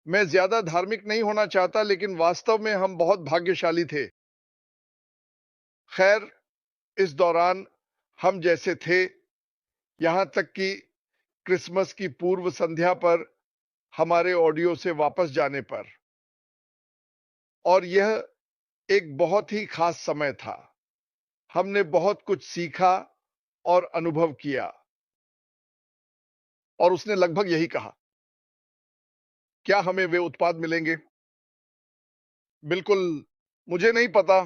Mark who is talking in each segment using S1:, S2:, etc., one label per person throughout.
S1: मैं ज्यादा धार्मिक नहीं होना चाहता, लेकिन वास्तव में हम बहुत भाग्यशाली थे। खैर, इस दौरान हम जैसे थे, यहां तक कि क्रिसमस की पूर्व संध्या पर हमारे ऑडियो से वापस जाने पर, और यह एक बहुत ही खास समय था। हमने बहुत कुछ सीखा और अनुभव किया। और उसने लगभग यही कहा, क्या हमें वे उत्पाद मिलेंगे? बिल्कुल, मुझे नहीं पता।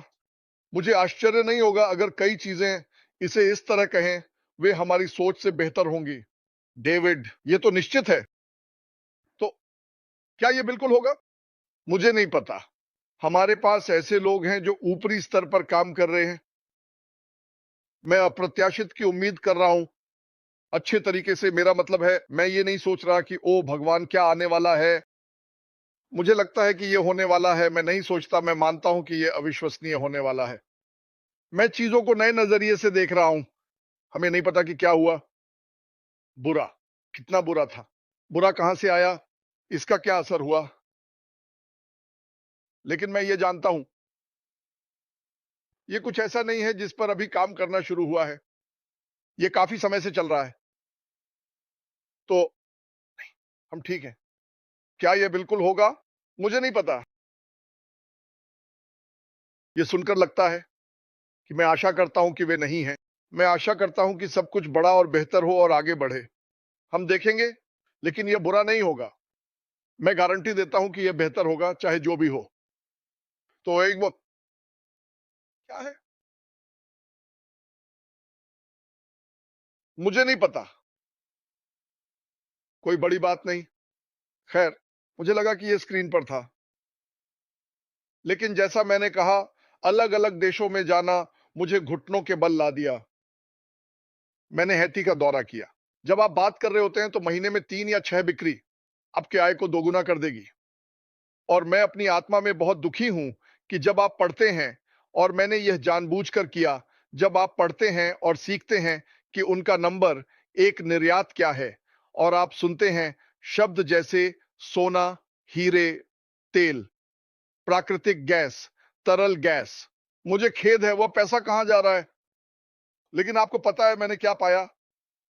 S1: मुझे आश्चर्य नहीं होगा अगर कई चीजें इसे इस तरह कहें, वे हमारी सोच से बेहतर होंगी। डेविड, ये तो निश्चित है। तो क्या ये बिल्कुल होगा? मुझे नहीं पता। हमारे पास ऐसे लोग हैं जो ऊपरी स्तर पर काम कर रहे हैं। मैं अप्रत्याशित की उम्मीद कर रहा हूं। अच्छे तरीके से, मेरा मतलब है, मैं ये नहीं सोच रहा कि ओ भगवान क्या आने वाला है। मुझे लगता है कि ये होने वाला है। मैं नहीं सोचता, मैं मानता हूं कि ये अविश्वसनीय होने वाला है। मैं चीजों को नए नजरिए से देख रहा हूं। हमें नहीं पता कि क्या हुआ। बुरा, कितना बुरा था। बुरा कहां से आया, इसका क्या असर हुआ। लेकिन मैं ये जानता हूं, ये कुछ ऐसा नहीं है जिस पर अभी काम करना शुरू हुआ है। ये काफी समय से चल रहा है। तो हम ठीक हैं। क्या ये बिल्कुल होगा? मुझे नहीं पता। ये सुनकर लगता है कि मैं आशा करता हूं कि वे नहीं हैं। मैं आशा करता हूं कि सब कुछ बड़ा और बेहतर हो और आगे बढ़े। हम देखेंगे, लेकिन यह बुरा नहीं होगा। मैं गारंटी देता हूं कि यह बेहतर होगा, चाहे जो भी हो। तो एक वो क्या है, मुझे नहीं पता। कोई बड़ी बात नहीं। खैर, मुझे लगा कि यह स्क्रीन पर था। लेकिन जैसा मैंने कहा, अलग अलग देशों में जाना मुझे घुटनों के बल ला दिया। मैंने हैती का दौरा किया। जब आप बात कर रहे होते हैं तो महीने में 3 या 6 बिक्री आपके आय को दोगुना कर देगी। और मैं अपनी आत्मा में बहुत दुखी हूं कि जब आप पढ़ते हैं, और मैंने यह जानबूझकर किया, जब आप पढ़ते हैं और सीखते हैं कि उनका नंबर एक निर्यात क्या है, और आप सुनते हैं शब्द जैसे सोना, हीरे, तेल, प्राकृतिक गैस, तरल गैस। मुझे खेद है, वह पैसा कहां जा रहा है। लेकिन आपको पता है मैंने क्या पाया?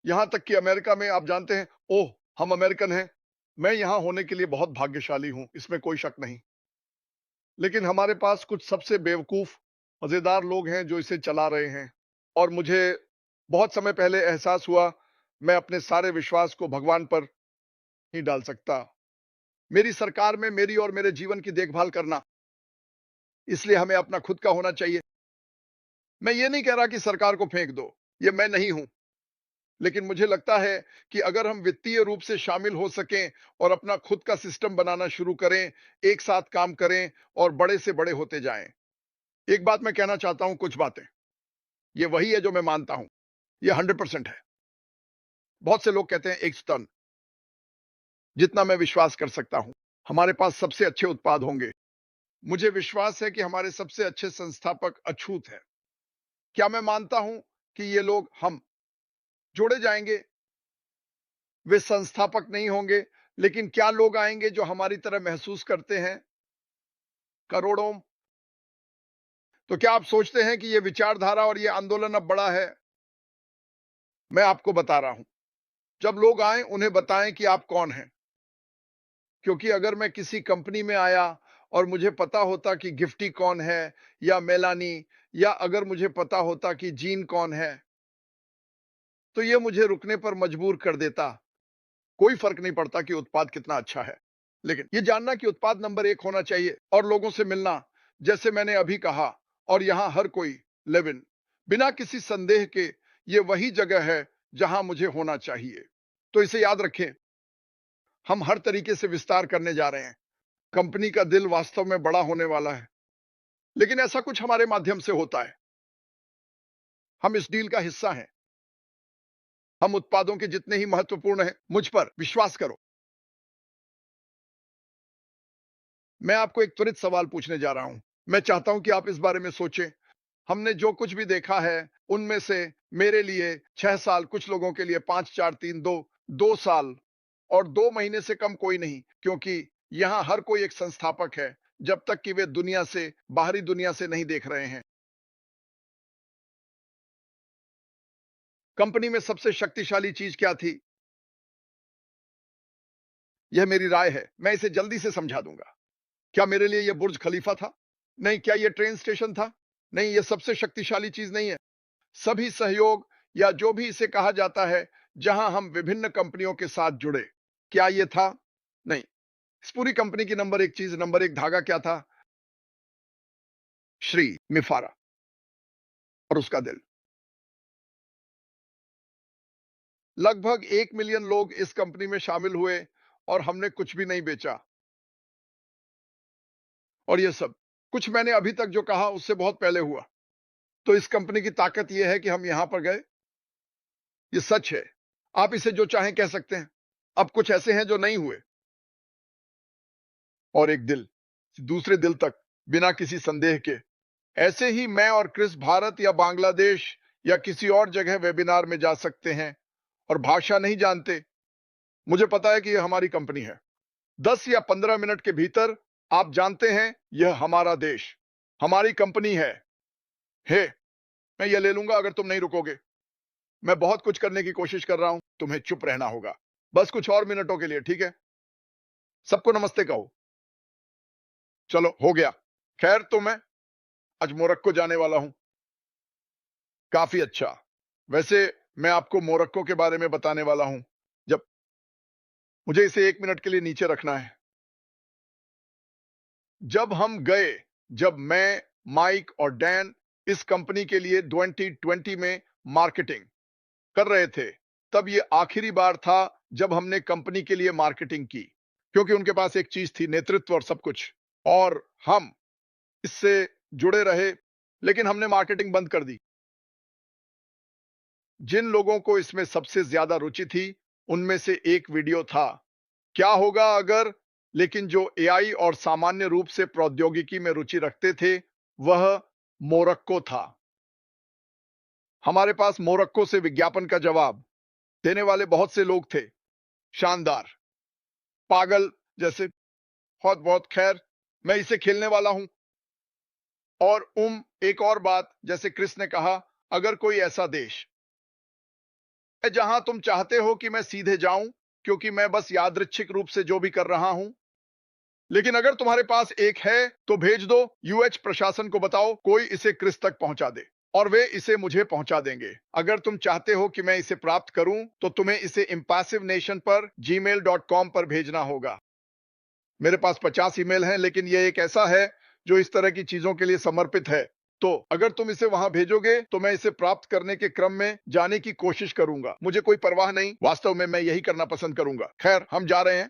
S1: यहां तक कि अमेरिका में, आप जानते हैं, ओह, हम अमेरिकन हैं। मैं यहां होने के लिए बहुत भाग्यशाली हूं, इसमें कोई शक नहीं। लेकिन हमारे पास कुछ सबसे बेवकूफ, मजेदार लोग हैं जो इसे चला रहे हैं। और मुझे बहुत समय पहले एहसास हुआ, मैं अपने सारे विश्वास को भगवान पर नहीं डाल सकता। मेरी सरकार में मेरी और मेरे जीवन की देखभाल करना, इसलिए हमें अपना खुद का होना चाहिए। मैं ये नहीं कह रहा कि सरकार को फेंक दो, ये मैं नहीं हूं। लेकिन मुझे लगता है कि अगर हम वित्तीय रूप से शामिल हो सकें और अपना खुद का सिस्टम बनाना शुरू करें, एक साथ काम करें और बड़े से बड़े होते जाएं। एक बात मैं कहना चाहता हूं, कुछ बातें, ये वही है जो मैं मानता हूं। ये 100% है। बहुत से लोग कहते हैं एक स्तन, जितना मैं विश्वास कर सकता हूं, हमारे पास सबसे अच्छे उत्पाद होंगे। मुझे विश्वास है कि हमारे सबसे अच्छे संस्थापक अछूत हैं। क्या मैं मानता हूं कि ये लोग, हम जोड़े जाएंगे? वे संस्थापक नहीं होंगे, लेकिन क्या लोग आएंगे जो हमारी तरह महसूस करते हैं? करोड़ों। तो क्या आप सोचते हैं कि ये विचारधारा और ये आंदोलन अब बड़ा है? मैं आपको बता रहा हूं, जब लोग आए उन्हें बताएं कि आप कौन हैं। क्योंकि अगर मैं किसी कंपनी में आया और मुझे पता होता कि गिफ्टी कौन है, या मेलानी, या अगर मुझे पता होता कि जीन कौन है, तो ये मुझे रुकने पर मजबूर कर देता। कोई फर्क नहीं पड़ता कि उत्पाद कितना अच्छा है, लेकिन ये जानना कि उत्पाद नंबर 1 होना चाहिए और लोगों से मिलना, जैसे मैंने अभी कहा, और यहां हर कोई, लेविन, बिना किसी संदेह के, ये वही जगह है जहां मुझे होना चाहिए। तो इसे याद रखें, हम हर तरीके से विस्तार करने जा रहे हैं। कंपनी का दिल वास्तव में बड़ा होने वाला है। लेकिन ऐसा कुछ हमारे माध्यम से होता है। हम इस डील का हिस्सा हैं। हम उत्पादों के जितने ही महत्वपूर्ण हैं, मुझ पर विश्वास करो। मैं आपको एक त्वरित सवाल पूछने जा रहा हूं। मैं चाहता हूं कि आप इस बारे में सोचें। हमने जो कुछ भी देखा है, उनमें से मेरे लिए 6 साल, कुछ लोगों के लिए 5, 4, 3, 2, 2 साल और 2 महीने से कम कोई नहीं, क्योंकि यहां हर कोई एक संस्थापक है जब तक कि वे दुनिया से, बाहरी दुनिया से नहीं देख रहे हैं। कंपनी में सबसे शक्तिशाली चीज क्या थी? यह मेरी राय है, मैं इसे जल्दी से समझा दूंगा। क्या मेरे लिए यह बुर्ज खलीफा था? नहीं। क्या यह ट्रेन स्टेशन था? नहीं, यह सबसे शक्तिशाली चीज नहीं है। सभी सहयोग, या जो भी इसे कहा जाता है, जहां हम विभिन्न कंपनियों के साथ जुड़े। क्या यह था? नहीं। इस पूरी कंपनी की नंबर एक चीज, नंबर एक धागा क्या था? श्री मिफारा और उसका दिल। लगभग 1 मिलियन लोग इस कंपनी में शामिल हुए और हमने कुछ भी नहीं बेचा। और यह सब कुछ मैंने अभी तक जो कहा उससे बहुत पहले हुआ। तो इस कंपनी की ताकत यह है कि हम यहां पर गए। ये सच है। आप इसे जो चाहें कह सकते हैं। अब कुछ ऐसे हैं जो नहीं हुए। और एक दिल, दूसरे दिल तक, बिना किसी संदेह के। ऐसे ही मैं और क्रिस भारत या बांग्लादेश या किसी और जगह वेबिनार में जा सकते हैं और भाषा नहीं जानते। मुझे पता है कि यह हमारी कंपनी है। 10 या 15 मिनट के भीतर आप जानते हैं यह हमारा देश, हमारी कंपनी है। हे, मैं यह ले लूंगा अगर तुम नहीं रुकोगे। मैं बहुत कुछ करने की कोशिश कर रहा हूं, तुम्हें चुप रहना होगा। बस कुछ और मिनटों के लिए, ठीक है? सबको नमस्ते कहो। चलो, हो गया। खैर, तो मैं आज मोरक्को जाने वाला हूं। काफी अच्छा। वैसे मैं आपको मोरक्को के बारे में बताने वाला हूं। जब मुझे इसे 1 मिनट के लिए नीचे रखना है। जब हम गए, जब मैं, माइक और डैन इस कंपनी के लिए 2020 में मार्केटिंग कर रहे थे, तब ये आखिरी बार था जब हमने कंपनी के लिए मार्केटिंग की, क्योंकि उनके पास एक चीज थी, नेतृत्व और सब कुछ। और हम इससे जुड़े रहे, लेकिन हमने मार्केटिंग बंद कर दी। जिन लोगों को इसमें सबसे ज्यादा रुचि थी, उनमें से एक वीडियो था, क्या होगा अगर। लेकिन जो एआई और सामान्य रूप से प्रौद्योगिकी में रुचि रखते थे, वह मोरक्को था। हमारे पास मोरक्को से विज्ञापन का जवाब देने वाले बहुत से लोग थे। शानदार, पागल जैसे। बहुत बहुत। खैर, मैं इसे खेलने वाला हूं। और एक और बात, जैसे क्रिस ने कहा, अगर कोई ऐसा देश है जहां तुम चाहते हो कि मैं सीधे जाऊं, क्योंकि मैं बस यादृच्छिक रूप से जो भी कर रहा हूं, लेकिन अगर तुम्हारे पास एक है तो भेज दो। यूएच प्रशासन को बताओ कोई इसे क्रिस तक पहुंचा दे, और वे इसे मुझे पहुंचा देंगे। अगर तुम चाहते हो कि मैं इसे प्राप्त करूं, तो तुम्हें इसे इम्पैसिव नेशन पर gmail.com पर भेजना होगा। मेरे पास 50 ईमेल हैं, लेकिन यह एक ऐसा है जो इस तरह की चीजों के लिए समर्पित है। तो अगर तुम इसे वहां भेजोगे, तो मैं इसे प्राप्त करने के क्रम में जाने की कोशिश करूंगा। मुझे कोई परवाह नहीं, वास्तव में मैं यही करना पसंद करूंगा। खैर, हम जा रहे हैं।